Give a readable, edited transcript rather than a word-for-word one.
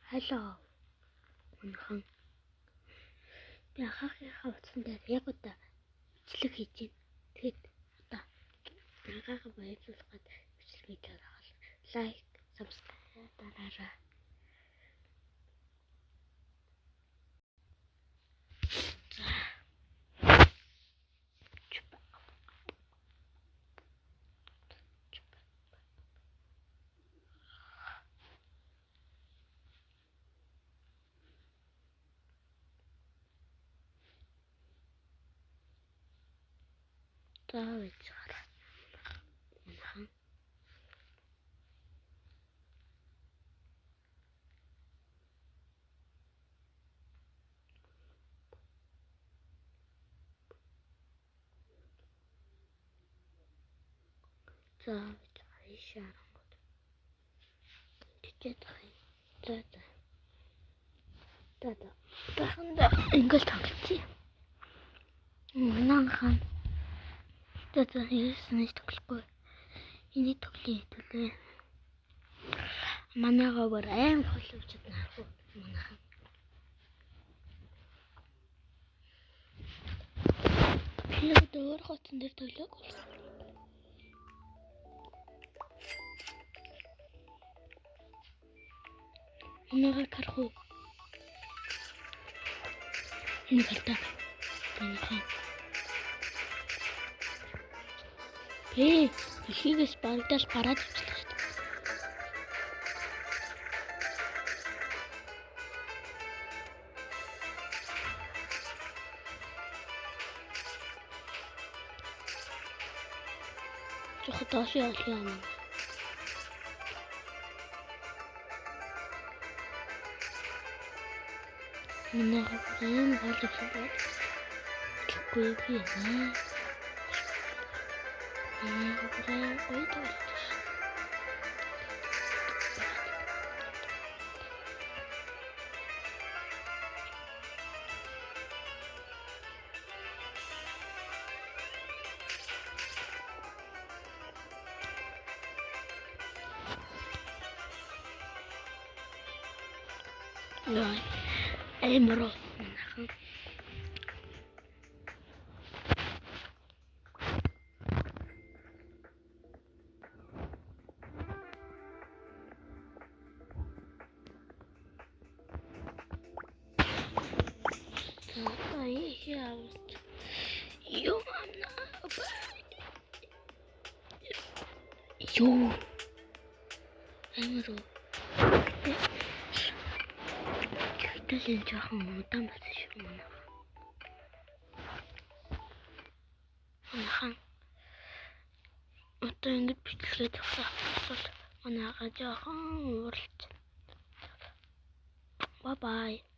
Hello. Манайхан би анхаарахаа утсан дээр яг одоо бичлэг хийж байна. Тэгэхэд одоо анхаарахаа баярлуулахад бичлэг хийж байгаа. Лайк, subscribe дараарай. Тавич гараа. Манайхан тавич ишаарангууд. Тэжээд тахын. Таханда ингээл тоглочих. Манайхан яасан тоглохгүй. Энийг тоглоё хэлээ. Манайгаа бүр аим холовч чаднаа. Манайхан. Яг дөр хотон дээр тоглоог. Манайгаа кархуу. Энэ гартаа. Манайхан. Ихийгээс багдал гараад ирчихлээ шүү дээ. Жохот доош явлаа юм. Манайгаа аим холовч бод. Тэгэхгүй би яа. Эмро манайхан Эмро Тэлийн жоохон удаан болсон шүү манайхан. Одоо ингэж бичлэгээ тавьсан. Манайгаа жоохон ууралж. Bye bye.